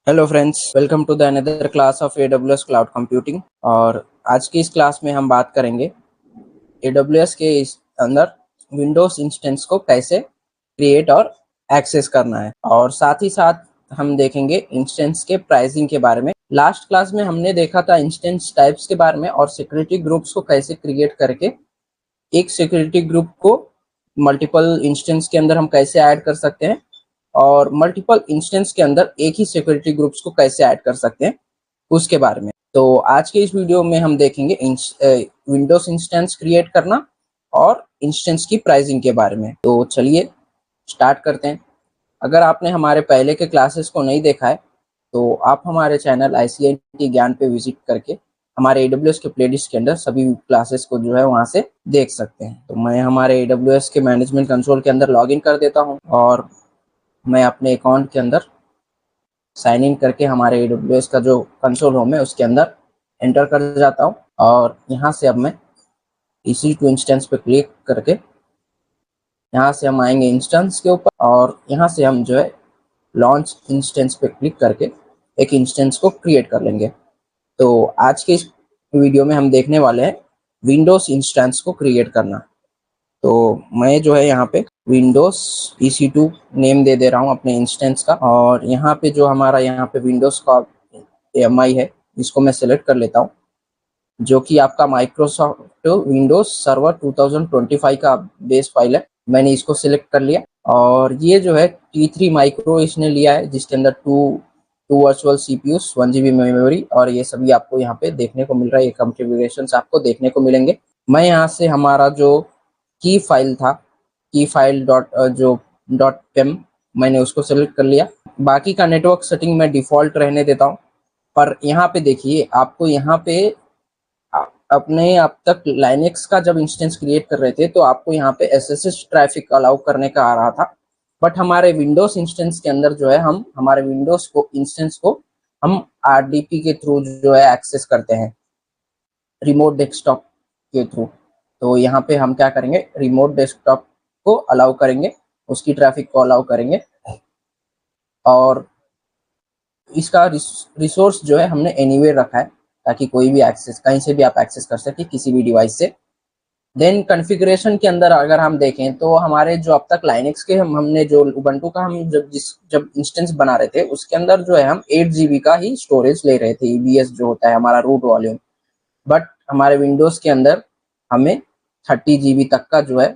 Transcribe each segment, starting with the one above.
Hello friends, welcome to the another class of AWS cloud computing. और आज की इस क्लास में हम बात करेंगे AWS के इस अंदर विंडोज इंस्टेंस को कैसे क्रिएट और एक्सेस करना है, और साथ ही साथ हम देखेंगे इंस्टेंस के प्राइसिंग के बारे में। लास्ट क्लास में हमने देखा था इंस्टेंस टाइप्स के बारे में और सिक्योरिटी ग्रुप्स को कैसे क्रिएट करके एक सिक्योरिटी ग्रुप को मल्टीपल इंस्टेंस के अंदर हम कैसे ऐड कर सकते हैं, और मल्टीपल इंस्टेंस के अंदर एक ही सिक्योरिटी ग्रुप्स को कैसे ऐड कर सकते हैं उसके बारे में। तो आज के इस वीडियो में हम देखेंगे विंडोज इंस्टेंस क्रिएट करना और इंस्टेंस की प्राइसिंग के बारे में। तो चलिए स्टार्ट करते हैं। अगर आपने हमारे पहले के क्लासेस को नहीं देखा है तो आप हमारे चैनल ICIT ज्ञान पे विजिट करके हमारे AWS के प्लेलिस्ट के अंदर सभी क्लासेस को जो है वहां से देख सकते हैं। तो मैं हमारे AWS के मैनेजमेंट कंसोल के अंदर लॉगिन कर देता हूं और मैं अपने अकाउंट के अंदर साइन इन करके हमारे AWS का जो कंसोल होम है उसके अंदर एंटर कर जाता हूं। और यहाँ से अब मैं EC2 इंस्टेंस पे क्लिक करके यहाँ से हम आएंगे इंस्टेंस के ऊपर, और यहाँ से हम जो है लॉन्च इंस्टेंस पे क्लिक करके एक इंस्टेंस को क्रिएट कर लेंगे। तो आज के इस वीडियो में हम देखने वाले हैं विंडोज इंस्टेंस को क्रिएट करना। तो मैं जो है यहाँ पे विंडोज EC2 नेम दे दे रहा हूँ अपने इंस्टेंस का, और यहाँ पे जो हमारा यहाँ पे विंडोज का AMI है इसको मैं सिलेक्ट कर लेता हूँ, जो कि आपका माइक्रोसॉफ्ट विंडोज सर्वर 2025 का बेस फाइल है। मैंने इसको सिलेक्ट कर लिया, और ये जो है T3 माइक्रो इसने लिया है, जिसके अंदर two virtual CPUs, 1 GB memory, और ये सभी आपको यहाँ पे देखने को मिल रहा है। ये कॉन्फ़िगरेशंस आपको देखने को मिलेंगे। मैं यहाँ से हमारा जो की फाइल था, की फाइल डॉट पेम, मैंने उसको सेलेक्ट कर लिया। बाकी का नेटवर्क सेटिंग मैं डिफॉल्ट रहने देता हूँ। पर यहाँ पे देखिए, आपको यहाँ पे अपने अब तक लाइनेक्स का जब इंस्टेंस क्रिएट कर रहे थे तो आपको यहाँ पे SSH ट्रैफिक अलाउ करने का आ रहा था। बट हमारे विंडोज इंस्टेंस के अंदर जो है हम हमारे विंडोज को इंस्टेंस को हम RDP के थ्रू जो है एक्सेस करते हैं, रिमोट डेस्कटॉप के थ्रू। तो यहाँ पे हम क्या करेंगे, रिमोट डेस्कटॉप को अलाउ करेंगे, उसकी ट्रैफिक को अलाउ करेंगे, और इसका रिसोर्स जो है हमने एनीवेयर रखा है ताकि कोई भी एक्सेस, कहीं से भी आप एक्सेस कर सके किसी भी डिवाइस से। देन कॉन्फ़िगरेशन के अंदर अगर हम देखें तो हमारे जो अब तक लाइनेक्स के हमने जो उबंटू का हम जब इंस्टेंस बना रहे थे उसके अंदर जो है हम 8 GB का ही स्टोरेज ले रहे थे, EBS जो होता है हमारा रूट वॉल्यूम। बट हमारे विंडोज के अंदर हमें 30 GB तक का जो है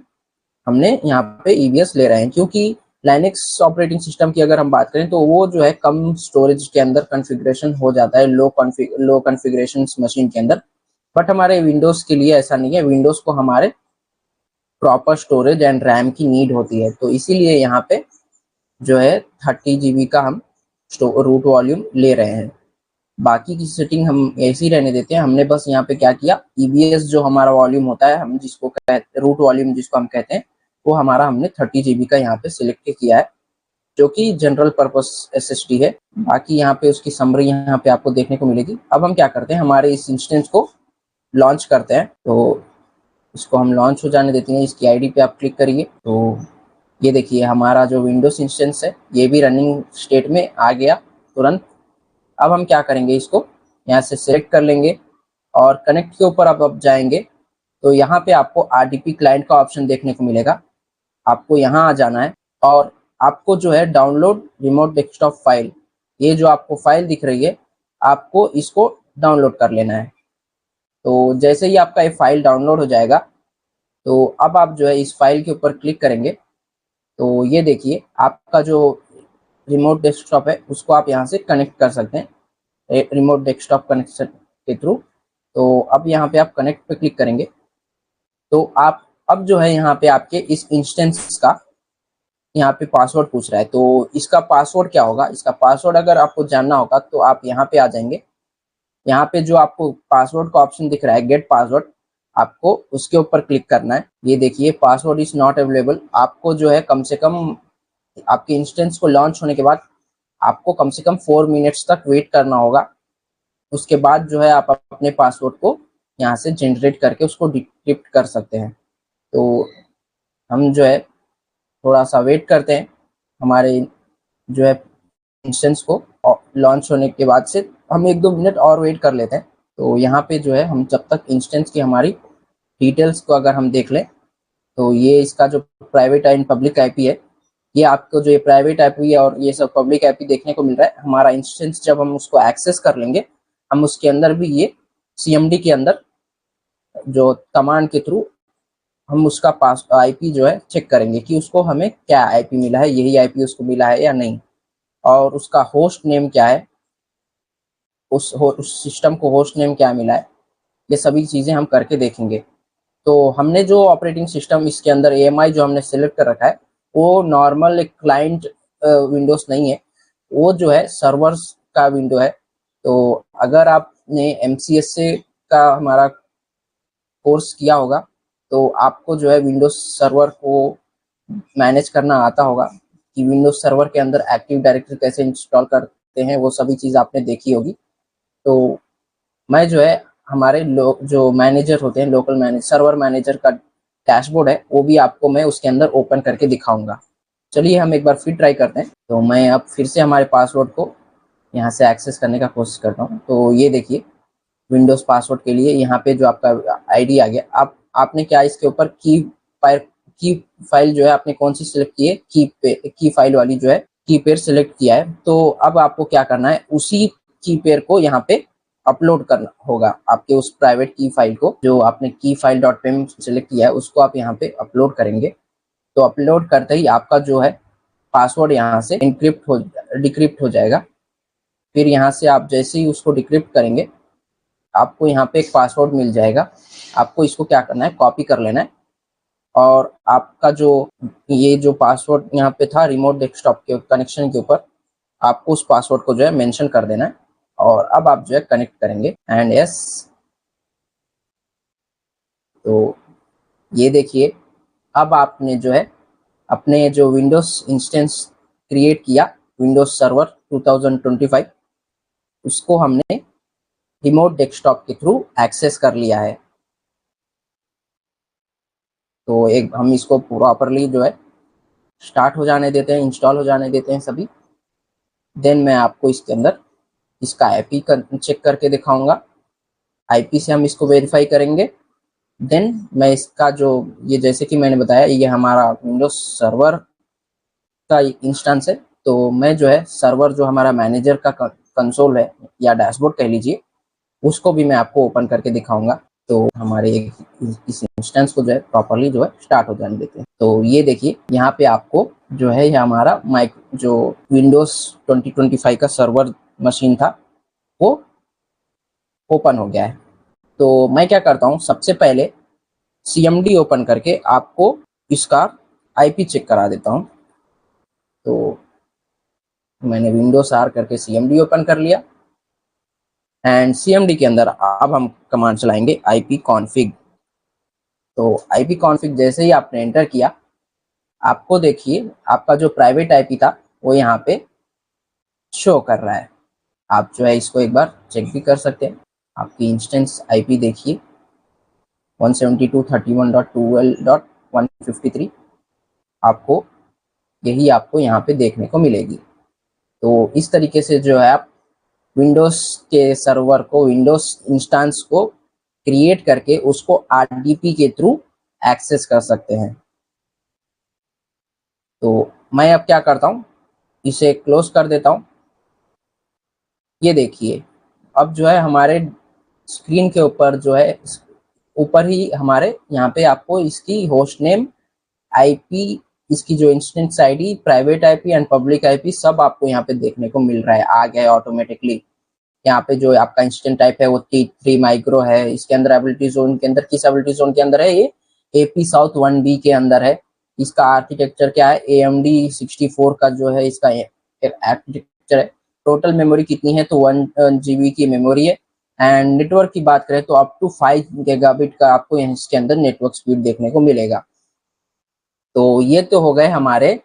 हमने यहाँ पे EBS ले रहे हैं, क्योंकि लाइनेक्स ऑपरेटिंग सिस्टम की अगर हम बात करें तो वो जो है कम स्टोरेज के अंदर कॉन्फ़िगरेशन हो जाता है, लो कॉन्फ़िगरेशन मशीन के अंदर। बट हमारे विंडोज के लिए ऐसा नहीं है, विंडोज को हमारे प्रॉपर स्टोरेज एंड रैम की नीड होती है। तो इसीलिए यहाँ पे जो है 30 GB का हम रूट वॉल्यूम ले रहे हैं। बाकी की सेटिंग हम ऐसे ही रहने देते हैं। हमने बस यहाँ पे क्या किया, EBS जो हमारा वॉल्यूम होता है, हम जिसको कहते रूट वॉल्यूम जिसको हम कहते हैं, वो हमारा हमने 30 GB का यहाँ पे सिलेक्ट किया है, जो कि जनरल पर्पस SSD है। बाकी यहाँ पे उसकी समरी यहाँ पे आपको देखने को मिलेगी। अब हम क्या करते हैं, हमारे इस इंस्टेंस को लॉन्च करते हैं। तो इसको हम लॉन्च हो जाने देते हैं। इसकी ID पे आप क्लिक करिए तो ये देखिए हमारा जो विंडोज इंस्टेंस है ये भी रनिंग स्टेट में आ गया तुरंत। अब हम क्या करेंगे, इसको यहाँ से सिलेक्ट कर लेंगे और कनेक्ट के ऊपर अब जाएंगे तो यहाँ पे आपको RDP क्लाइंट का ऑप्शन देखने को मिलेगा। आपको यहाँ आ जाना है और आपको जो है डाउनलोड रिमोट डेस्कटॉप फाइल, ये जो आपको फाइल दिख रही है, आपको इसको डाउनलोड कर लेना है। तो जैसे ही आपका ये फाइल डाउनलोड हो जाएगा तो अब आप जो है इस फाइल के ऊपर क्लिक करेंगे तो ये देखिए आपका जो रिमोट डेस्कटॉप है उसको आप यहाँ से कनेक्ट कर सकते हैं रिमोट डेस्कटॉप कनेक्शन के थ्रू। तो अब यहाँ पे आप कनेक्ट पे क्लिक करेंगे तो आप अब जो है यहाँ पे आपके इस इंस्टेंस का यहाँ पे पासवर्ड पूछ रहा है। तो इसका पासवर्ड क्या होगा, इसका पासवर्ड अगर आपको जानना होगा तो आप यहाँ पे आ जाएंगे। यहाँ पे जो आपको पासवर्ड का ऑप्शन दिख रहा है, गेट पासवर्ड, आपको उसके ऊपर क्लिक करना है। ये देखिए पासवर्ड इज नॉट अवेलेबल। आपको जो है कम से कम आपके इंस्टेंस को लॉन्च होने के बाद आपको कम से कम 4 मिनट्स तक वेट करना होगा। उसके बाद जो है आप अपने पासवर्ड को यहाँ से जनरेट करके उसको डिक्रिप्ट कर सकते हैं। तो हम जो है थोड़ा सा वेट करते हैं, हमारे जो है इंस्टेंस को लॉन्च होने के बाद से हम 1-2 मिनट और वेट कर लेते हैं। तो यहाँ पे जो है हम जब तक इंस्टेंस की हमारी डिटेल्स को अगर हम देख लें, तो ये इसका जो प्राइवेट एंड पब्लिक आईपी है, ये आपको जो ये प्राइवेट आईपी और ये सब पब्लिक आईपी देखने को मिल रहा है। हमारा इंस्टेंस जब हम उसको एक्सेस कर लेंगे, हम उसके अंदर भी ये सीएमडी के अंदर जो कमांड के थ्रू हम उसका पास आईपी जो है चेक करेंगे कि उसको हमें क्या आईपी मिला है, यही आईपी उसको मिला है या नहीं, और उसका होस्ट नेम क्या है, उस सिस्टम को होस्ट नेम क्या मिला है, ये सभी चीज़ें हम करके देखेंगे। तो हमने जो ऑपरेटिंग सिस्टम इसके अंदर AMI जो हमने सेलेक्ट कर रखा है, वो नॉर्मल एक क्लाइंट विंडोज नहीं है, वो जो है सर्वर्स का विंडो है। तो अगर आपने MCSA का हमारा कोर्स किया होगा, तो आपको जो है विंडोज सर्वर को मैनेज करना आता होगा कि विंडोज सर्वर के अंदर एक्टिव डायरेक्टरी कैसे इंस्टॉल करते हैं, वो सभी चीज़ आपने देखी होगी। तो मैं जो है हमारे जो मैनेजर होते हैं, लोकल मैनेजर, सर्वर मैनेजर का डैशबोर्ड है, वो भी आपको मैं उसके अंदर ओपन करके दिखाऊंगा। चलिए हम एक बार फिर ट्राई करते हैं। तो मैं अब फिर से हमारे पासवर्ड को यहाँ से एक्सेस करने का कोशिश करता हूँ। तो ये देखिए विंडोज पासवर्ड के लिए यहाँ पे जो आपका आईडी आ गया। आपने क्या इसके ऊपर की फाइल जो है आपने कौन सी सिलेक्ट की है, की फाइल वाली जो है की पेयर सिलेक्ट किया है। तो अब आपको क्या करना है, उसी की पेयर को यहाँ पे अपलोड करना होगा। आपके उस प्राइवेट की फाइल को, जो आपने की फाइल .pem सिलेक्ट किया है, उसको आप यहाँ पे अपलोड करेंगे। तो अपलोड करते ही आपका जो है पासवर्ड यहाँ से डिक्रिप्ट हो जाएगा। फिर यहाँ से आप जैसे ही उसको डिक्रिप्ट करेंगे, आपको यहाँ पे एक पासवर्ड मिल जाएगा। आपको इसको क्या करना है, कॉपी कर लेना है, और आपका जो ये जो पासवर्ड यहाँ पे था रिमोट डेस्कटॉप के कनेक्शन के ऊपर, आपको उस पासवर्ड को जो है मेंशन कर देना है। और अब आप जो है कनेक्ट करेंगे एंड यस। तो ये देखिए अब आपने जो है अपने जो विंडोज इंस्टेंस क्रिएट किया, विंडोज सर्वर 2025, उसको हमने रिमोट डेस्कटॉप के थ्रू एक्सेस कर लिया है। तो एक हम इसको प्रॉपरली जो है स्टार्ट हो जाने देते हैं, इंस्टॉल हो जाने देते हैं सभी। देन मैं आपको इसके अंदर इसका आईपी चेक करके दिखाऊंगा। आईपी से हम इसको वेरीफाई करेंगे। देन मैं इसका जो ये जैसे कि मैंने बताया, ये हमारा विंडोज सर्वर का इंस्टेंस है। तो मैं जो है सर्वर जो हमारा मैनेजर का कंसोल है या डैशबोर्ड कह लीजिए, उसको भी मैं आपको ओपन करके दिखाऊंगा। तो हमारे इस इंस्टेंस को जो है प्रॉपरली जो है स्टार्ट हो जाने देते हैं। तो ये देखिए यहाँ पे आपको जो है ये हमारा जो विंडोज 2025 का सर्वर मशीन था, वो ओपन हो गया है। तो मैं क्या करता हूँ, सबसे पहले CMD ओपन करके आपको इसका आईपी चेक करा देता हूँ। तो मैंने विंडोज R करके CMD ओपन कर लिया एंड CMD के अंदर अब हम कमांड चलाएंगे ipconfig। तो ipconfig जैसे ही आपने एंटर किया, आपको देखिए आपका जो प्राइवेट आईपी था वो यहाँ पे शो कर रहा है। आप जो है इसको एक बार चेक भी कर सकते हैं। आपकी इंस्टेंस आईपी देखिए 172.31.12.153, आपको यही आपको यहाँ पे देखने को मिलेगी। तो इस तरीके से जो है आप विंडोज के सर्वर को, विंडोज इंस्टेंस को क्रिएट करके उसको RDP के थ्रू एक्सेस कर सकते हैं। तो मैं अब क्या करता हूँ, इसे क्लोज कर देता हूँ। ये देखिए अब जो है हमारे स्क्रीन के ऊपर जो है ऊपर ही हमारे यहाँ पे आपको इसकी होस्ट नेम, आईपी, इसकी जो instance ID, private IP and public IP सब आपको यहाँ पे देखने को मिल रहा है, आ गया ऑटोमेटिकली। यहाँ पे जो आपका इंस्टेंट टाइप है वो T3 माइक्रो है। इसके अंदर एबिलिटी जोन के अंदर किस एबिलिटी जोन के अंदर है, ये AP साउथ 1B के अंदर है। इसका आर्किटेक्चर क्या है, AMD 64 का जो है इसका आर्किटेक्चर है। टोटल मेमोरी कितनी है, तो 1 GB की मेमोरी है। एंड नेटवर्क की बात करें तो अप टू 5 गीगाबिट का आपको इसके अंदर नेटवर्क स्पीड देखने को मिलेगा। तो ये तो हो गए हमारे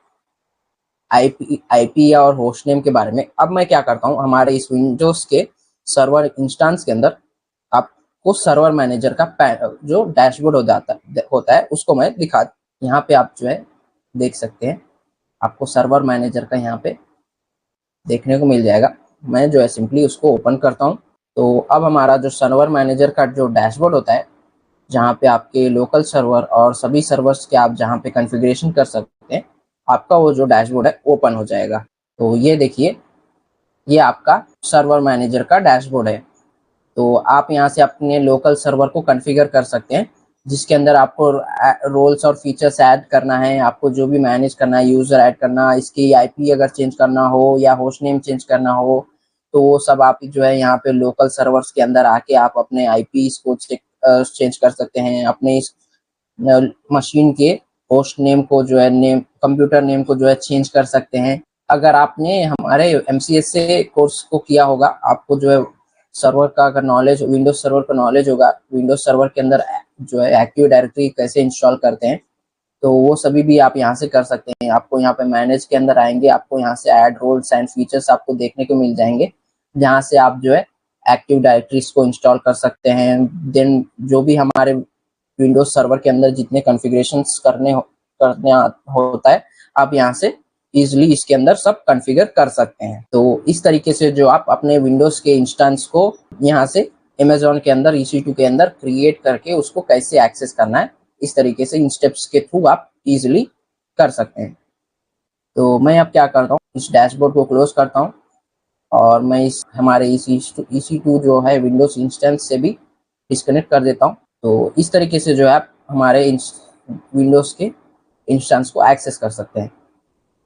आईपी और होस्ट नेम के बारे में। अब मैं क्या करता हूँ, हमारे इस विंडोज के सर्वर इंस्टेंस के अंदर आपको सर्वर मैनेजर का जो डैशबोर्ड होता है उसको मैं दिखा, यहाँ पे आप जो है देख सकते हैं, आपको सर्वर मैनेजर का यहाँ पे देखने को मिल जाएगा। मैं जो है सिंपली उसको ओपन करता हूँ। तो अब हमारा जो सर्वर मैनेजर का जो डैशबोर्ड होता है, जहाँ पे आपके लोकल सर्वर और सभी सर्वर्स के आप जहाँ पे कॉन्फ़िगरेशन कर सकते हैं, आपका वो जो डैशबोर्ड है ओपन हो जाएगा। तो ये देखिए, ये आपका सर्वर मैनेजर का डैशबोर्ड है। तो आप यहाँ से अपने लोकल सर्वर को कॉन्फ़िगर कर सकते हैं, जिसके अंदर आपको रोल्स और फीचर्स ऐड करना है, आपको जो भी मैनेज करना है, यूज़र ऐड करना, इसकी आईपी अगर चेंज करना हो या होस्ट नेम चेंज करना हो, तो वो सब आप जो है यहाँ पे लोकल सर्वर्स के अंदर आके आप अपने आईपीज़ को चेंज कर सकते हैं। अपने इस मशीन के होस्ट नेम को जो है कंप्यूटर नेम को जो है चेंज कर सकते हैं। अगर आपने हमारे एमसीएस से कोर्स को किया होगा, आपको जो है सर्वर का अगर नॉलेज, विंडोज सर्वर का नॉलेज होगा, विंडोज सर्वर के अंदर जो है एक्टिव डायरेक्टरी कैसे इंस्टॉल करते हैं, तो वो सभी भी आप यहाँ से कर सकते हैं। आपको यहाँ पे मैनेज के अंदर आएंगे, आपको यहाँ से ऐड रोल्स एंड फीचर्स आपको देखने को मिल जाएंगे, जहाँ से आप जो है एक्टिव डायरेक्टरीज को इंस्टॉल कर सकते हैं। देन जो भी हमारे विंडोज सर्वर के अंदर जितने कॉन्फ़िगरेशंस करने होता है, आप यहाँ से इजिली इसके अंदर सब कॉन्फ़िगर कर सकते हैं। तो इस तरीके से जो आप अपने विंडोज के इंस्टेंस को यहाँ से अमेज़न के अंदर EC2 के अंदर क्रिएट करके उसको कैसे एक्सेस करना है, इस तरीके से इन स्टेप्स के थ्रू आप इजिली कर सकते हैं। तो मैं अब क्या करता हूँ, इस डैशबोर्ड को क्लोज करता हूँ और मैं इस हमारे EC2 जो है विंडोज इंस्टेंस से भी डिस्कनेक्ट कर देता हूँ। तो इस तरीके से जो है आप हमारे विंडोज के इंस्टेंस को एक्सेस कर सकते हैं।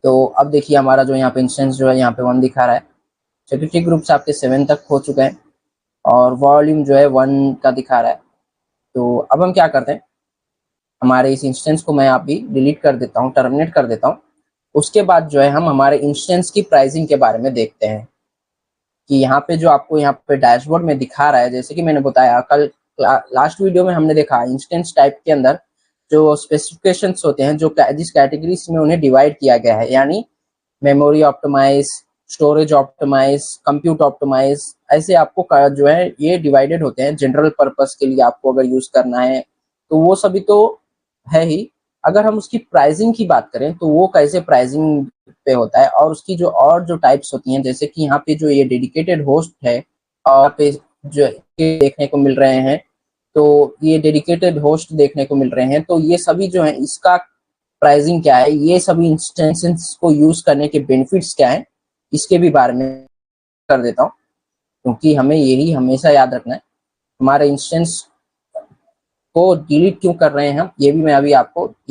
तो अब देखिए, हमारा जो यहाँ पे इंस्टेंस जो है यहाँ पे 1 दिखा रहा है, सिक्योरिटी ग्रुप्स आपके 7 तक हो चुके हैं और वॉल्यूम जो है 1 का दिखा रहा है। तो अब हम क्या करते हैं, हमारे इस इंस्टेंस को मैं अभी डिलीट कर देता हूँ, टर्मिनेट कर देता हूँ। उसके बाद जो है हम हमारे इंस्टेंस की प्राइसिंग के बारे में देखते हैं कि यहाँ पे जो आपको यहाँ पे डैशबोर्ड में दिखा रहा है, जैसे कि मैंने बताया कल लास्ट वीडियो में हमने देखा, इंस्टेंस टाइप के अंदर जो स्पेसिफिकेशंस होते हैं, जो जिस कैटेगरीज में उन्हें डिवाइड किया गया है, यानी memory optimise, storage optimise, compute optimise, ऐसे आपको जो है ये डिवाइडेड होते हैं। जनरल पर्पस के लिए आपको अगर यूज करना है तो वो सभी तो है ही। अगर हम उसकी प्राइसिंग की बात करें तो वो कैसे प्राइसिंग पे होता है, और उसकी जो और जो टाइप्स होती हैं, जैसे कि यहाँ पे जो ये डेडिकेटेड होस्ट है और पे जो देखने को मिल रहे हैं, तो ये डेडिकेटेड होस्ट देखने को मिल रहे हैं, तो ये सभी जो है इसका प्राइसिंग क्या है, ये सभी इंस्टेंसेस को यूज करने के बेनिफिट्स क्या है, इसके भी बारे में कर देता हूँ, क्योंकि हमें यही हमेशा याद रखना है। हमारे इंस्टेंस को डिलीट क्यों कर रहे हैं हम, ये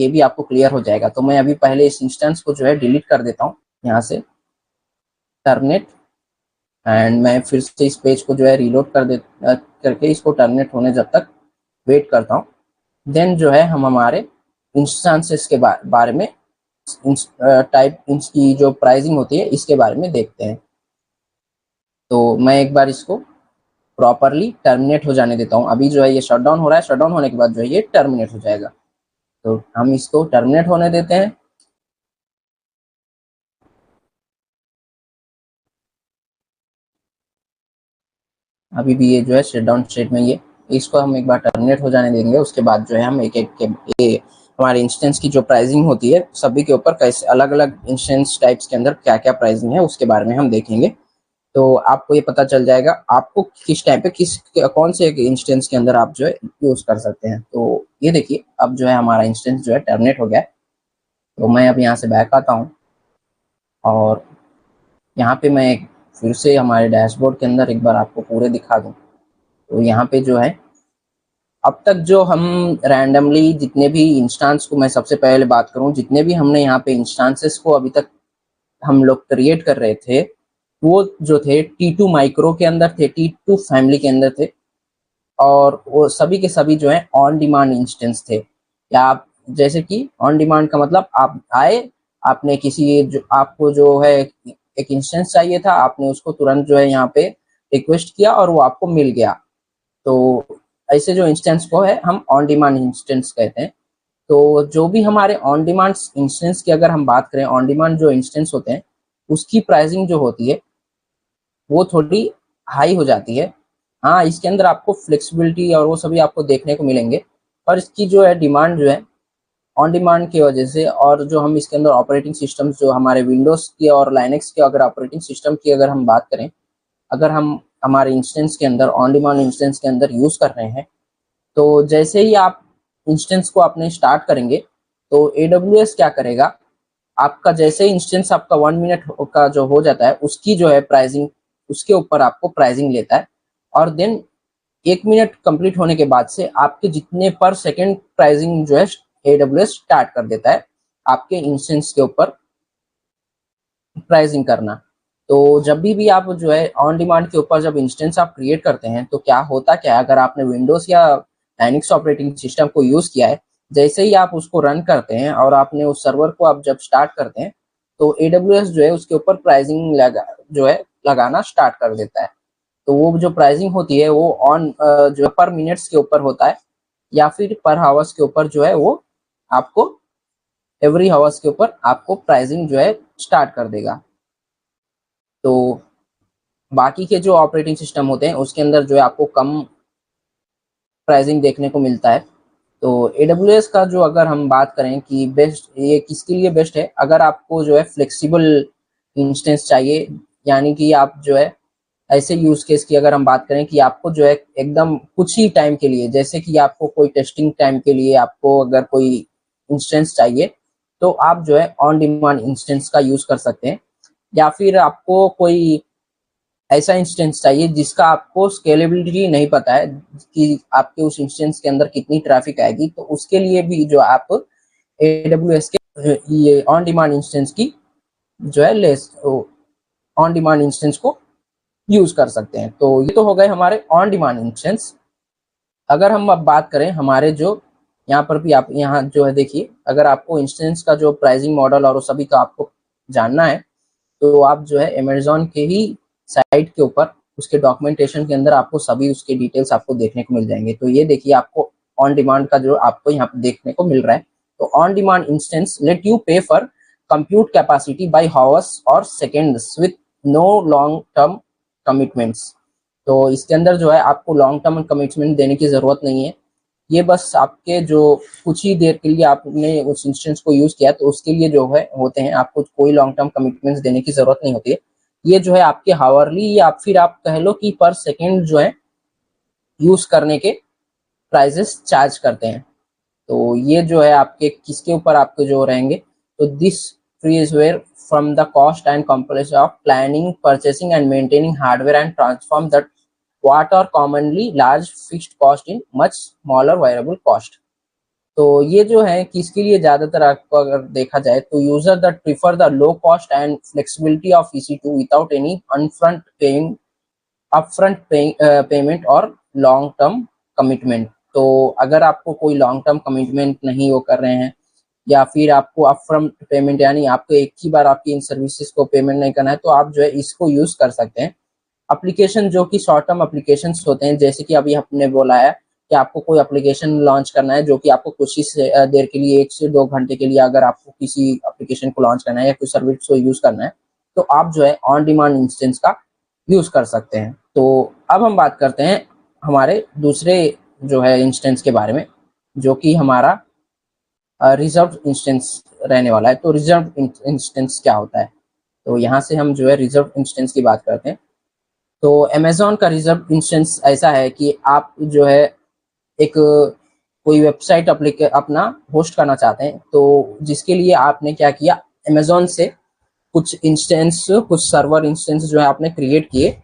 भी आपको क्लियर हो जाएगा। तो मैं अभी पहले इस इंस्टेंस को जो है डिलीट कर देता हूँ यहाँ से, टर्मिनेट, एंड मैं फिर से इस पेज को जो है रीलोड करके इसको टर्मिनेट होने जब तक वेट करता हूँ। देन जो है हम हमारे इंस्टेंसेस के बारे में टाइप इसकी जो प्राइसिंग होती है इसके बारे में देखते हैं। तो मैं एक बार इसको प्रॉपरली टर्मिनेट हो जाने देता हूँ। अभी जो है ये शटडाउन हो रहा है, शटडाउन होने के बाद जो है ये टर्मिनेट हो जाएगा। तो हम इसको टर्मिनेट होने देते हैं। अभी भी ये जो है शटडाउन स्टेट में, ये इसको हम एक बार टर्मिनेट हो जाने देंगे। उसके बाद जो है हम एक एक के हमारे इंस्टेंस की जो प्राइसिंग होती है सभी के ऊपर, कैसे अलग अलग इंस्टेंस टाइप्स के अंदर क्या क्या प्राइसिंग है उसके बारे में हम देखेंगे। तो आपको ये पता चल जाएगा आपको किस टाइम पे कौन से एक इंस्टेंस के अंदर आप जो है यूज कर सकते हैं। तो ये देखिए, अब जो है हमारा इंस्टेंस जो है टर्मिनेट हो गया है। तो मैं अब यहाँ से बैक आता हूँ और यहाँ पे मैं फिर से हमारे डैशबोर्ड के अंदर एक बार आपको पूरे दिखा दूँ। तो यहाँ पे जो है अब तक जो हम रैंडमली जितने भी इंस्टांस को, मैं सबसे पहले बात करूँ, जितने भी हमने यहाँ पे इंस्टांसेस को अभी तक हम लोग क्रिएट कर रहे थे, वो जो थे T2 माइक्रो के अंदर थे, T2 फैमिली के अंदर थे, और वो सभी के सभी जो है ऑन डिमांड इंस्टेंस थे। या आप जैसे कि ऑन डिमांड का मतलब, आप आए, आपने किसी जो आपको जो है एक इंस्टेंस चाहिए था, आपने उसको तुरंत जो है यहाँ पे रिक्वेस्ट किया और वो आपको मिल गया। तो ऐसे जो इंस्टेंस को है हम ऑन डिमांड इंस्टेंस कहते हैं। तो जो भी हमारे ऑन डिमांड इंस्टेंस की अगर हम बात करें, ऑन डिमांड जो इंस्टेंस होते हैं उसकी प्राइसिंग जो होती है वो थोड़ी हाई हो जाती है। हाँ, इसके अंदर आपको फ्लेक्सिबिलिटी और वो सभी आपको देखने को मिलेंगे, और इसकी जो है डिमांड जो है ऑन डिमांड की वजह से, और जो हम इसके अंदर ऑपरेटिंग सिस्टम जो हमारे विंडोज़ की और लाइनक्स के अगर ऑपरेटिंग सिस्टम की अगर हम बात करें, अगर हम हमारे इंस्टेंस के अंदर ऑन डिमांड इंस्टेंस के अंदर यूज़ कर रहे हैं, तो जैसे ही आप इंस्टेंस को अपने स्टार्ट करेंगे तो AWS क्या करेगा, आपका जैसे ही इंस्टेंस आपका 1 मिनट का जो हो जाता है उसकी जो है प्राइसिंग, उसके ऊपर आपको प्राइसिंग लेता है, और देन 1 मिनट कंप्लीट होने के बाद से आपके जितने पर सेकंड प्राइसिंग जो है AWS स्टार्ट कर देता है आपके इंस्टेंस के ऊपर प्राइसिंग करना। तो जब भी आप जो है ऑन डिमांड के ऊपर जब इंस्टेंस आप क्रिएट करते हैं तो क्या होता क्या है, अगर आपने विंडोज या लाइनक्स ऑपरेटिंग सिस्टम को यूज किया है, जैसे ही आप उसको रन करते हैं और आपने उस सर्वर को आप जब स्टार्ट करते हैं तो AWS जो है उसके ऊपर प्राइसिंग लगाना स्टार्ट कर देता है। तो वो जो प्राइसिंग होती है वो ऑन जो है पर मिनट्स के ऊपर होता है, या फिर पर हावर्स के ऊपर जो है वो आपको एवरी हावर्स के ऊपर आपको प्राइसिंग जो है स्टार्ट कर देगा। तो बाकी के जो ऑपरेटिंग सिस्टम होते हैं उसके अंदर जो है आपको कम प्राइसिंग देखने को मिलता है। तो AWS का जो अगर हम बात करें कि बेस्ट ये किसके लिए बेस्ट है, अगर आपको जो है फ्लेक्सिबल इंस्टेंस चाहिए, यानी कि आप जो है ऐसे यूज केस की अगर हम बात करें कि आपको जो है एकदम कुछ ही टाइम के लिए, जैसे कि आपको कोई टेस्टिंग टाइम के लिए आपको अगर कोई इंस्टेंस चाहिए तो आप जो है ऑन डिमांड इंस्टेंस का यूज कर सकते हैं। या फिर आपको कोई ऐसा इंस्टेंस चाहिए जिसका आपको स्केलेबिलिटी नहीं पता है कि आपके उस इंस्टेंस के अंदर कितनी ट्रैफिक आएगी, तो उसके लिए भी जो आप AWS के ये ऑन डिमांड इंस्टेंस की जो है लेस ऑन डिमांड इंस्टेंस को यूज कर सकते हैं। तो ये तो हो गए हमारे ऑन डिमांड इंस्टेंस। अगर हम अब बात करें हमारे जो यहाँ पर भी आप यहाँ जो है देखिए, अगर आपको इंस्टेंस का जो प्राइसिंग मॉडल और सभी का आपको जानना है तो आप जो है अमेजोन के ही साइट के ऊपर उसके डॉक्यूमेंटेशन के अंदर आपको सभी उसके डिटेल्स आपको देखने को मिल जाएंगे। तो ये देखिए आपको ऑन डिमांड का जो आपको यहाँ पे देखने को मिल रहा है। तो on demand instance let you pay for compute capacity by hours और seconds with no long term commitments. तो इसके अंदर जो है आपको लॉन्ग टर्म कमिटमेंट देने की जरूरत नहीं है, ये बस आपके जो कुछ ही देर के लिए आपने उस इंस्टेंस को यूज किया तो उसके लिए जो है होते हैं, आपको कोई लॉन्ग टर्म कमिटमेंट्स देने की जरूरत नहीं होती है। ये जो है आपके हावरली या फिर आप कह लो कि पर सेकेंड जो है यूज करने के प्राइजेस चार्ज करते हैं। तो ये जो है आपके किसके ऊपर आपके जो रहेंगे, तो this frees where from the cost and complex of planning purchasing and maintaining hardware and transform that what are commonly large fixed cost in much smaller variable cost। तो ये जो है किसके लिए ज्यादातर आपको अगर देखा जाए तो user that prefer the low cost and flexibility of EC2 without any upfront payment और लॉन्ग टर्म कमिटमेंट। तो अगर आपको कोई लॉन्ग टर्म कमिटमेंट नहीं वो कर रहे हैं, या फिर आपको अपफ्रंट पेमेंट यानी आपको एक ही बार आपकी इन सर्विसेज को पेमेंट नहीं करना है, तो आप जो है इसको यूज कर सकते हैं। एप्लीकेशन जो कि शॉर्ट टर्म एप्लीकेशन होते हैं, जैसे कि अभी हमने बोला है कि आपको कोई एप्लीकेशन लॉन्च करना है जो कि आपको कुछ ही देर के लिए 1 से 2 घंटे के लिए अगर आपको किसी एप्लीकेशन को लॉन्च करना है या कोई सर्विस को यूज करना है तो आप जो है ऑन डिमांड इंस्टेंस का यूज कर सकते हैं। तो अब हम बात करते हैं हमारे दूसरे जो है इंस्टेंस के बारे में, जो कि हमारा रिजर्व इंस्टेंस रहने वाला है। तो रिजर्व इंस्टेंस क्या होता है, तो यहाँ से हम जो है रिजर्व इंस्टेंस की बात करते हैं। तो अमेजोन का रिजर्व इंस्टेंस ऐसा है कि आप जो है एक कोई वेबसाइट अपना होस्ट करना चाहते हैं, तो जिसके लिए आपने क्या किया, अमेजोन से कुछ इंस्टेंस कुछ सर्वर इंस्टेंस जो है आपने क्रिएट किए,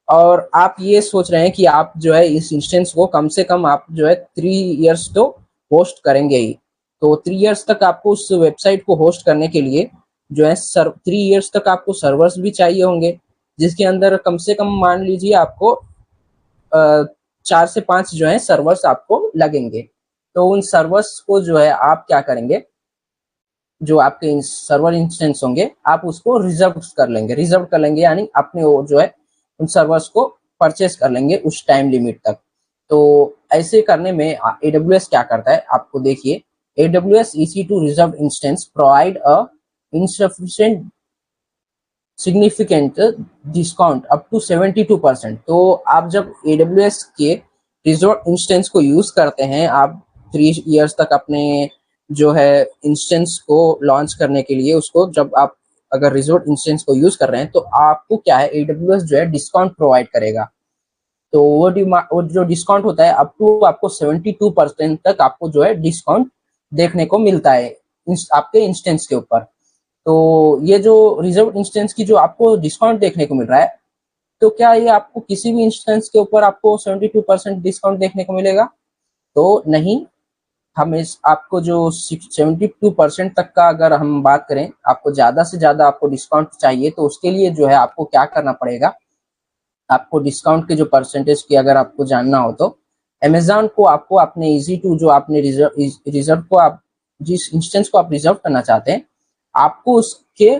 और आप ये सोच रहे हैं कि आप जो है इस इंस्टेंस को कम से कम आप जो है 3 इयर्स तो होस्ट करेंगे ही। तो 3 इयर्स तक आपको उस वेबसाइट को होस्ट करने के लिए जो है 3 इयर्स तक आपको सर्वर्स भी चाहिए होंगे, जिसके अंदर कम से कम मान लीजिए आपको 4 से 5 जो है सर्वर्स आपको लगेंगे। तो उन सर्वर्स को जो है आप क्या करेंगे, जो आपके सर्वर इंस्टेंस होंगे आप उसको रिजर्व कर लेंगे यानी अपने वो जो है उन सर्वर्स को परचेस कर लेंगे उस टाइम लिमिट तक। तो ऐसे करने में AWS क्या करता है आपको देखिए, AWS EC2 reserve instance provide a insufficient significant discount up to 72%। तो आप जब AWS के रिजर्व इंस्टेंस को यूज करते हैं, आप 3 इयर्स तक अपने जो है इंस्टेंस को लॉन्च करने के लिए, उसको जब आप अगर रिजर्व इंस्टेंस को यूज कर रहे हैं तो आपको क्या है, AWS जो है डिस्काउंट प्रोवाइड करेगा। तो वो जो डिस्काउंट होता है अप टू आपको 72% तक आपको जो है डिस्काउंट देखने को मिलता है आपके इंस्टेंस के ऊपर। तो ये जो रिजर्व इंस्टेंस की जो आपको डिस्काउंट देखने को मिल रहा है, तो क्या ये आपको किसी भी इंस्टेंस के ऊपर आपको 72% डिस्काउंट देखने को मिलेगा? तो नहीं। हम इस आपको जो 72% तक का अगर हम बात करें, आपको ज्यादा से ज्यादा आपको डिस्काउंट चाहिए, तो उसके लिए जो है आपको क्या करना पड़ेगा, आपको डिस्काउंट के जो परसेंटेज की अगर आपको जानना हो तो अमेजॉन को आपको अपने इजी टू जो आपने रिजर्व को आप जिस इंस्टेंस को आप रिजर्व करना चाहते हैं, आपको उसके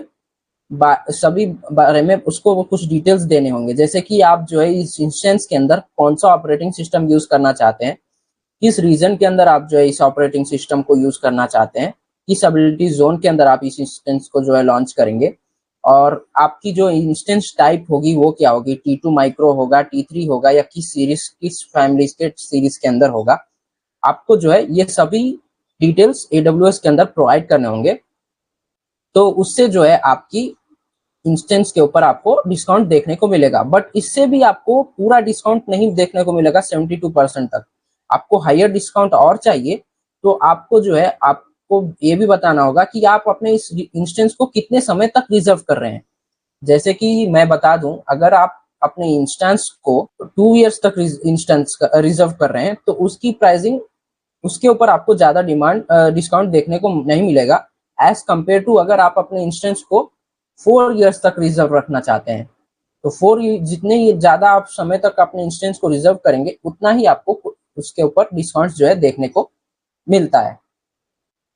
सभी बारे में उसको कुछ डिटेल्स देने होंगे। जैसे कि आप जो है इस इंस्टेंस के अंदर कौन सा ऑपरेटिंग सिस्टम यूज करना चाहते हैं, किस रीजन के अंदर आप जो है इस ऑपरेटिंग सिस्टम को यूज करना चाहते हैं, किस एबिलिटी जोन के अंदर आप इस इंस्टेंस को जो है लॉन्च करेंगे, और आपकी जो इंस्टेंस टाइप होगी वो क्या होगी, T2 माइक्रो होगा, T3 होगा, या किस सीरीज किस फैमिली के सीरीज के अंदर होगा। आपको जो है ये सभी डिटेल्स AWS के अंदर प्रोवाइड करने होंगे। तो उससे जो है आपकी इंस्टेंस के ऊपर आपको डिस्काउंट देखने को मिलेगा। बट इससे भी आपको पूरा डिस्काउंट नहीं देखने को मिलेगा 72% तक, आपको हायर डिस्काउंट और चाहिए। तो आपको जो है आपको ये भी बताना होगा कि आप अपने इस इंस्टेंस को कितने समय तक रिजर्व कर रहे हैं। जैसे कि मैं बता दूं, अगर आप अपने इंस्टेंस को 2 इयर्स तक इंस्टेंस रिजर्व कर रहे हैं, तो उसकी प्राइसिंग उसके ऊपर आपको ज्यादा डिस्काउंट देखने को नहीं मिलेगा एज कम्पेयर टू अगर आप अपने इंस्टेंस को 4 इयर्स तक रिजर्व रखना चाहते हैं। तो जितने ही ज्यादा आप समय तक अपने इंस्टेंस को रिजर्व करेंगे, उतना ही आपको उसके ऊपर डिस्काउंट जो है देखने को मिलता है।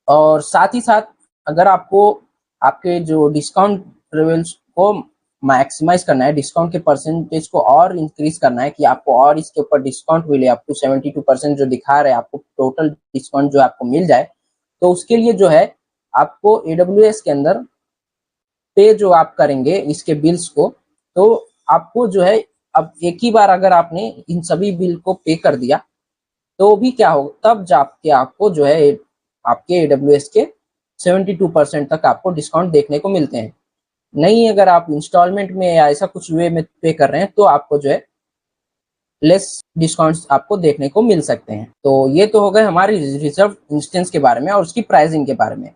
और साथ ही साथ अगर आपको आपके जो डिस्काउंट लेवल्स को मैक्सिमाइज करना है, डिस्काउंट के परसेंटेज को और इंक्रीज करना है कि आपको और इसके ऊपर डिस्काउंट मिले, आपको 72% जो दिखा रहे हैं आपको टोटल डिस्काउंट जो आपको मिल जाए, तो उसके लिए जो है आपको AWS के अंदर पे जो आप करेंगे इसके बिल्स को, तो आपको जो है अब एक ही बार अगर आपने इन सभी बिल को पे कर दिया, तो भी क्या हो, तब जाके आपको जो है आपके AWS के 72% तक आपको डिस्काउंट देखने को मिलते हैं। नहीं, अगर आप इंस्टॉलमेंट में या ऐसा कुछ वे में पे कर रहे हैं, तो आपको जो है लेस डिस्काउंट्स आपको देखने को मिल सकते हैं। तो ये तो हो गए हमारी रिजर्व इंस्टेंस के बारे में और उसकी प्राइसिंग के बारे में।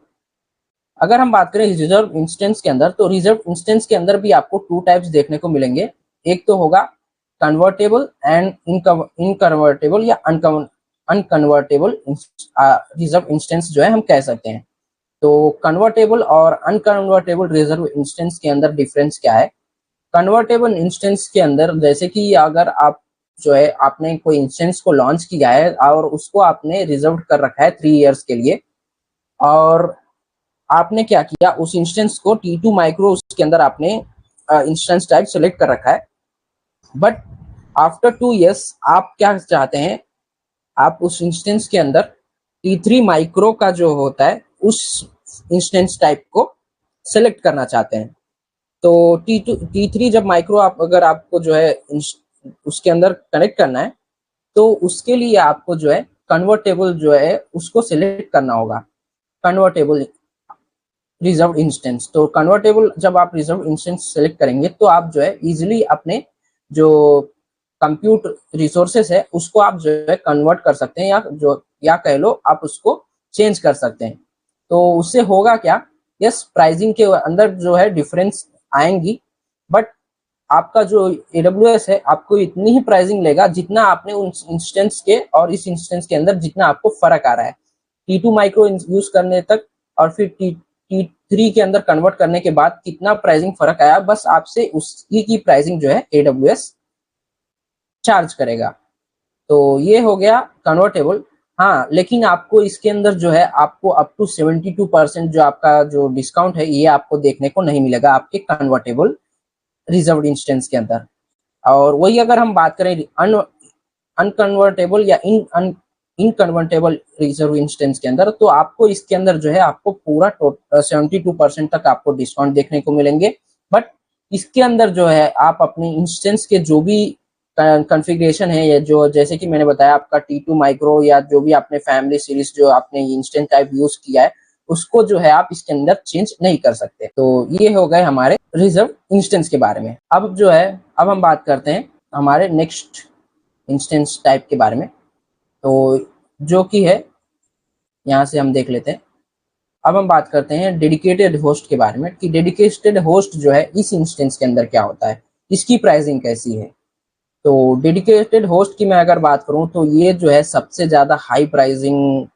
अगर हम बात करें रिजर्व इंस्टेंस के अंदर, तो रिजर्व इंस्टेंस के अंदर भी आपको 2 टाइप्स देखने को मिलेंगे। एक तो होगा कन्वर्टेबल एंड इनकन्वर्टेबल या अनकन्वर्टेबल रिजर्व इंस्टेंस जो है हम कह सकते हैं। तो कन्वर्टेबल और अनकन्वर्टेबल रिजर्व इंस्टेंस के अंदर डिफरेंस क्या है? कन्वर्टेबल इंस्टेंस के अंदर जैसे कि अगर आप जो है आपने कोई इंस्टेंस को लॉन्च किया है और उसको आपने रिजर्व कर रखा है 3 इयर्स के लिए, और आपने क्या किया, उस इंस्टेंस को T2 माइक्रो उसके अंदर आपने इंस्टेंस टाइप सेलेक्ट कर रखा है। बट आफ्टर 2 इयर्स आप क्या चाहते हैं, आप उस इंस्टेंस के अंदर T3 माइक्रो का जो होता है उस इंस्टेंस टाइप को सेलेक्ट करना चाहते हैं। तो T3 जब माइक्रो आप अगर आपको जो है उसके अंदर कनेक्ट करना है, तो उसके लिए आपको जो है कन्वर्टेबल जो है उसको सिलेक्ट करना होगा, कन्वर्टेबल रिजर्व इंस्टेंस। तो कन्वर्टेबल जब आप रिजर्व इंस्टेंस सेलेक्ट करेंगे, तो आप जो है इजीली अपने जो कंप्यूट रिसोर्सेस है उसको आप जो है कन्वर्ट कर सकते हैं, या कह लो आप उसको चेंज कर सकते हैं। तो उससे होगा क्या, यस प्राइसिंग के अंदर जो है डिफरेंस आएंगी, बट आपका जो AWS है आपको इतनी ही प्राइसिंग लेगा जितना आपने उस इंस्टेंस के और इस इंस्टेंस के अंदर जितना आपको फर्क आ रहा है। T2 माइक्रो यूज करने तक और फिर T3 के अंदर कन्वर्ट करने के बाद कितना प्राइसिंग फर्क आया, बस आपसे उसकी की प्राइसिंग जो है AWS चार्ज करेगा। तो ये हो गया कन्वर्टेबल। हाँ, लेकिन आपको इसके अंदर जो है आपको अप टू 72% जो आपका जो डिस्काउंट है ये आपको देखने को नहीं मिलेगा आपके कन्वर्टेबल रिजर्व इंस्टेंस के अंदर। और वही अगर हम बात करें अनकन्वर्टेबल या इनकन्वर्टेबल रिजर्व इंस्टेंस के अंदर, तो आपको इसके अंदर जो है आपको पूरा 72% तक आपको डिस्काउंट देखने को मिलेंगे। बट इसके अंदर जो है आप अपनी इंस्टेंस के जो भी कॉन्फ़िगरेशन है ये, जो जैसे कि मैंने बताया आपका T2 माइक्रो या जो भी आपने फैमिली सीरीज जो आपने इंस्टेंस टाइप यूज किया है, उसको जो है आप इसके अंदर चेंज नहीं कर सकते। तो ये हो गए हमारे रिजर्व इंस्टेंस के बारे में। अब जो है, अब हम बात करते हैं हमारे नेक्स्ट इंस्टेंस टाइप के बारे में, तो जो कि है, यहाँ से हम देख लेते हैं। अब हम बात करते हैं डेडिकेटेड होस्ट के बारे में, कि डेडिकेटेड होस्ट जो है इस इंस्टेंस के अंदर क्या होता है, इसकी प्राइसिंग कैसी है। तो डेडिकेटेड होस्ट की मैं अगर बात करूं तो ये जो है सबसे ज़्यादा हाई प्राइसिंग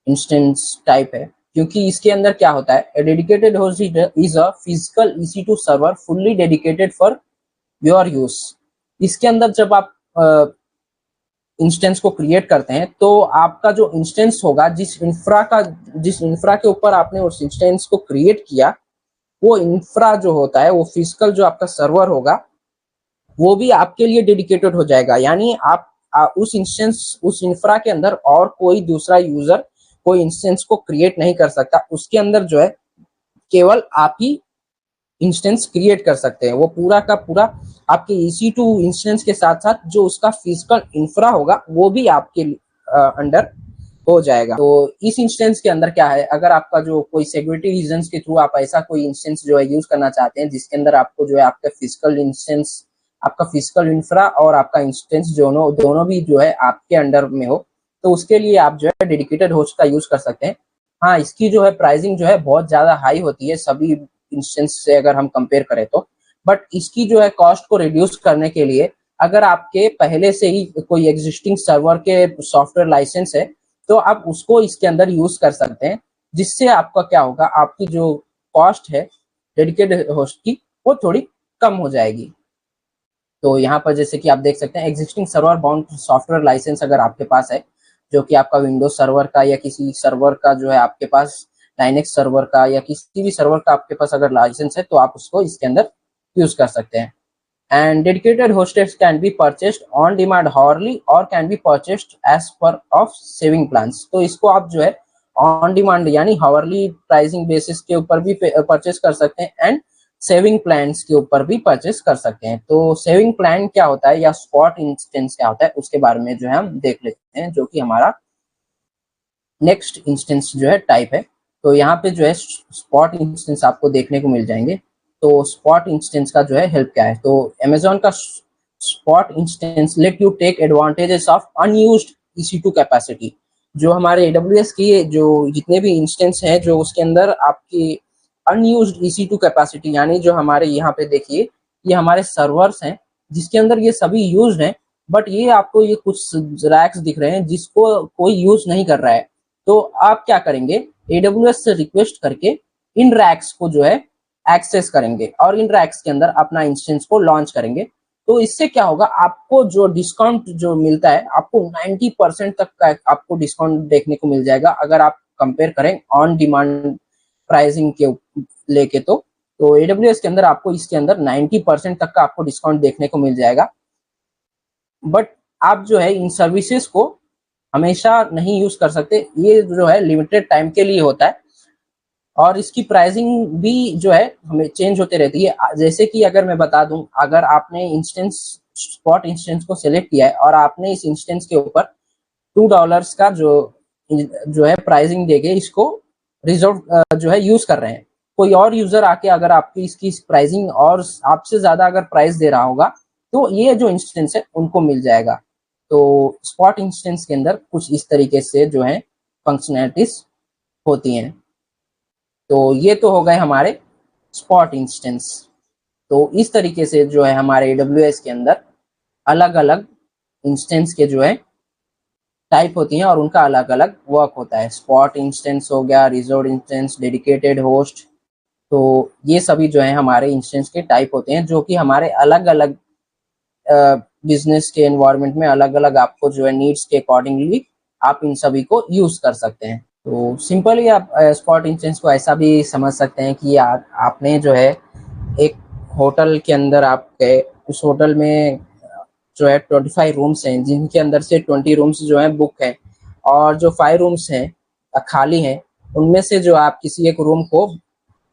इंस्टेंस टाइप है, क्योंकि इसके अंदर क्या होता है, dedicated host is a physical EC2 server fully dedicated for your use. इसके अंदर जब आप इंस्टेंस को क्रिएट करते हैं तो आपका जो इंस्टेंस होगा, जिस इंफ्रा के ऊपर आपने उस इंस्टेंस को क्रिएट किया, वो इंफ्रा जो होता है, वो फिजिकल जो आपका सर्वर होगा, वो भी आपके लिए डेडिकेटेड हो जाएगा। यानी आप उस इंफ्रा के अंदर और कोई दूसरा यूजर कोई इंस्टेंस को क्रिएट नहीं कर सकता। उसके अंदर जो है केवल आप ही इंस्टेंस क्रिएट कर सकते हैं। वो पूरा का पूरा आपके EC2 इंस्टेंस के साथ साथ जो उसका फिजिकल इंफ्रा होगा वो भी आपके अंडर हो जाएगा। तो इस इंस्टेंस के अंदर क्या है, अगर आपका जो कोई सिक्योरिटी रीजंस के थ्रू आप ऐसा कोई इंस्टेंस जो है यूज करना चाहते हैं, जिसके अंदर आपको जो है आपका फिजिकल इंस्टेंस, आपका फिजिकल इंफ्रा और आपका इंस्टेंस दोनों भी जो है आपके अंडर में हो, तो उसके लिए आप जो है डेडिकेटेड होस्ट का यूज कर सकते हैं। हाँ, इसकी जो है प्राइसिंग जो है बहुत ज्यादा हाई होती है सभी इंस्टेंस से अगर हम कंपेयर करें तो, बट इसकी जो है कॉस्ट को रिड्यूस करने के लिए, अगर आपके पहले से ही कोई एग्जिस्टिंग सर्वर के सॉफ्टवेयर लाइसेंस है तो आप उसको इसके अंदर यूज कर सकते हैं, जिससे आपका क्या होगा, आपकी जो कॉस्ट है डेडिकेटेड होस्ट की वो थोड़ी कम हो जाएगी। तो यहाँ पर जैसे कि आप देख सकते हैं, existing server bound software licence अगर आपके पास है, जो कि आपका विंडोज सर्वर का या किसी सर्वर का जो है आपके पास, लाइनेक्स सर्वर का या किसी भी सर्वर का आपके पास अगर लाइसेंस है, तो आप उसको इसके अंदर यूज कर सकते हैं। And dedicated hosts can be purchased on demand hourly और can be purchased as part of saving plans. तो इसको आप जो है ऑन डिमांड यानी हावरली प्राइसिंग बेसिस के ऊपर भी परचेस कर सकते हैं, एंड सेविंग प्लान्स के ऊपर भी परचेस कर सकते हैं। तो सेविंग प्लान क्या होता है या स्पॉट इंस्टेंस क्या होता है, उसके बारे में जो है हम देख लेते हैं, जो कि हमारा नेक्स्ट इंस्टेंस जो है टाइप है। तो यहाँ पे जो है स्पॉट इंस्टेंस आपको देखने को मिल जाएंगे। तो स्पॉट इंस्टेंस का जो है हेल्प क्या है, तो अमेजोन का spot instance let you take advantages of unused EC2 capacity. जो हमारे AWS की जो जितने भी इंस्टेंस हैं, जो उसके अंदर आपकी अनयूज्ड EC2 कैपेसिटी, यानी जो हमारे यहाँ पे देखिए ये हमारे सर्वर्स हैं जिसके अंदर ये सभी यूज्ड हैं, बट ये आपको ये कुछ रैक्स दिख रहे हैं जिसको कोई यूज नहीं कर रहा है। तो आप क्या करेंगे, AWS से रिक्वेस्ट करके इन रैक्स को जो है एक्सेस करेंगे और इन रैक्स के अंदर अपना इंस्टेंस को लॉन्च करेंगे। तो इससे क्या होगा, आपको जो डिस्काउंट जो मिलता है, आपको 90% तक का आपको डिस्काउंट देखने को मिल जाएगा, अगर आप कंपेयर करें ऑन डिमांड प्राइसिंग के लेके। तो AWS के अंदर आपको इसके अंदर 90% तक का आपको डिस्काउंट देखने को मिल जाएगा। बट आप जो है इन सर्विसेज को हमेशा नहीं यूज कर सकते, ये जो है लिमिटेड टाइम के लिए होता है, और इसकी प्राइसिंग भी जो है हमें चेंज होते रहती है। जैसे कि अगर मैं बता दूं, अगर आपने इंस्टेंस स्पॉट इंस्टेंस को सिलेक्ट किया है और आपने इस इंस्टेंस के ऊपर $2 का जो है प्राइसिंग देके इसको रिजर्व जो है यूज कर रहे हैं, कोई और यूजर आके अगर आपकी इसकी प्राइसिंग और आपसे ज्यादा अगर प्राइस दे रहा होगा, तो ये जो इंस्टेंस है उनको मिल जाएगा। तो स्पॉट इंस्टेंस के अंदर कुछ इस तरीके से जो है फंक्शनैलिटीज होती हैं। तो ये तो हो गए हमारे स्पॉट इंस्टेंस। तो इस तरीके से जो है हमारे AWS के अंदर अलग अलग इंस्टेंस के जो है टाइप होती हैं और उनका अलग अलग वर्क होता है। स्पॉट इंस्टेंस हो गया, रिजर्व्ड इंस्टेंस, डेडिकेटेड होस्ट, तो ये सभी जो है हमारे इंस्टेंस के टाइप होते हैं, जो कि हमारे अलग अलग बिजनेस के एनवायरनमेंट में अलग अलग आपको जो है नीड्स के अकॉर्डिंगली आप इन सभी को यूज कर सकते हैं। तो सिंपली आप स्पॉट इंस्टेंस को ऐसा भी समझ सकते हैं कि आपने जो है एक होटल के अंदर आप गए, उस होटल में जो है 25 रूम्स हैं, जिनके अंदर से 20 रूम्स जो है बुक है, और जो 5 रूम्स हैं खाली हैं, उनमें से जो आप किसी एक रूम को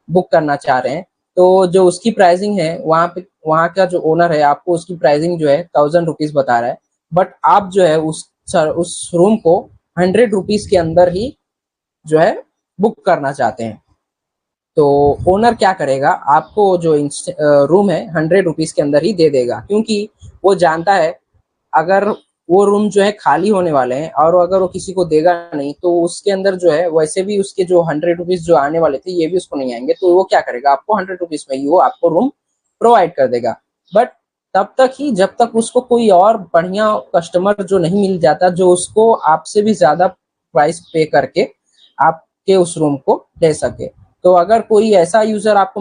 बुक करना चाह रहे हैं, तो जो उसकी प्राइसिंग है वहाँ का जो ओनर है आपको उसकी प्राइसिंग जो है 1000 रुपीज बता रहा है, बट आप जो है उस रूम को 100 रुपीज के अंदर ही जो है बुक करना चाहते हैं। तो ओनर क्या करेगा, आपको जो रूम है 100 रुपीज के अंदर ही दे देगा, क्योंकि वो जानता है अगर वो रूम जो है खाली होने वाले हैं और अगर वो किसी को देगा नहीं तो उसके अंदर जो है वैसे भी उसके जो 100 रुपीज जो आने वाले थे ये भी उसको नहीं आएंगे, तो वो क्या करेगा, आपको 100 रुपीज में ही वो आपको रूम प्रोवाइड कर देगा। बट तब तक ही जब तक उसको कोई और बढ़िया कस्टमर जो नहीं मिल जाता जो उसको आपसे भी ज्यादा प्राइस पे करके आपके उस रूम को ले सके। तो अगर कोई ऐसा यूजर आपको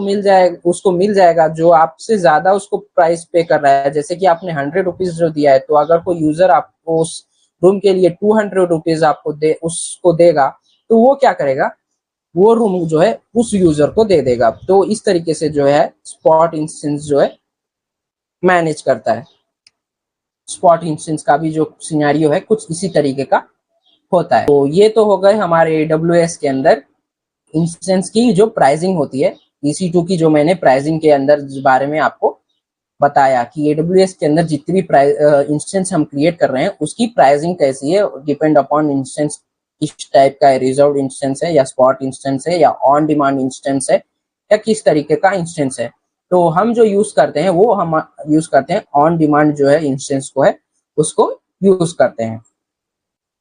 मिल जाएगा जो आपसे ज्यादा उसको प्राइस पे कर रहा है, जैसे कि आपने 100 रुपीज जो दिया है, तो अगर कोई यूजर आपको उस रूम के लिए 200 रुपीज उसको देगा, तो वो क्या करेगा, वो रूम जो है उस यूजर को दे देगा। तो इस तरीके से जो है स्पॉट इंस्टेंस जो है मैनेज करता है। स्पॉट इंस्टेंस का भी जो सिनेरियो है कुछ इसी तरीके का होता है। तो ये तो हो गए हमारे AWS के अंदर इंस्टेंस की जो प्राइसिंग होती है, EC2 की जो मैंने प्राइसिंग के अंदर बारे में आपको बताया कि AWS के अंदर जितनी भी इंस्टेंस हम क्रिएट कर रहे हैं उसकी प्राइसिंग कैसी है, डिपेंड अपॉन इंस्टेंस किस टाइप का है, रिजर्व इंस्टेंस है या स्पॉट इंस्टेंस है या ऑन डिमांड इंस्टेंस है या किस तरीके का इंस्टेंस है। तो हम जो यूज करते हैं वो हम यूज करते हैं ऑन डिमांड जो है इंस्टेंस को है उसको यूज करते हैं।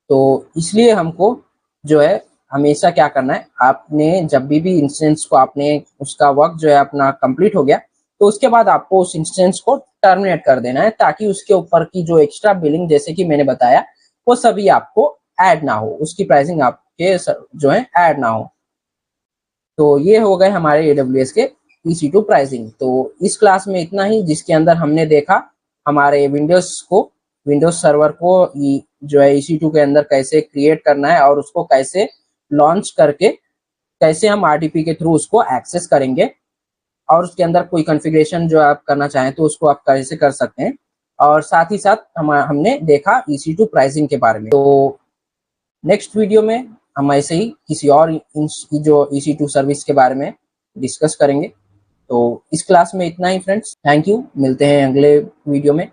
तो इसलिए हमको जो है हमेशा क्या करना है, आपने जब भी इंस्टेंस को आपने उसका वर्क जो है अपना कंप्लीट हो गया तो उसके बाद आपको उस इंस्टेंस को टर्मिनेट कर देना है, ताकि उसके ऊपर की जो एक्स्ट्रा बिलिंग जैसे कि मैंने बताया वो सभी आपको ऐड ना हो, उसकी प्राइसिंग आपके जो है ऐड ना हो। तो ये हो गए हमारे AWS के EC2 प्राइसिंग। तो इस क्लास में इतना ही, जिसके अंदर हमने देखा हमारे विंडोज सर्वर को जो है EC2 के अंदर कैसे क्रिएट करना है और उसको कैसे लॉन्च करके कैसे हम RDP के थ्रू उसको एक्सेस करेंगे, और उसके अंदर कोई कॉन्फ़िगरेशन जो आप करना चाहें तो उसको आप कैसे कर सकते हैं। और साथ ही साथ हमने देखा EC2 प्राइसिंग के बारे में। तो नेक्स्ट वीडियो में हम ऐसे ही किसी और जो EC2 सर्विस के बारे में डिस्कस करेंगे। तो इस क्लास में इतना ही फ्रेंड्स, थैंक यू, मिलते हैं अगले वीडियो में।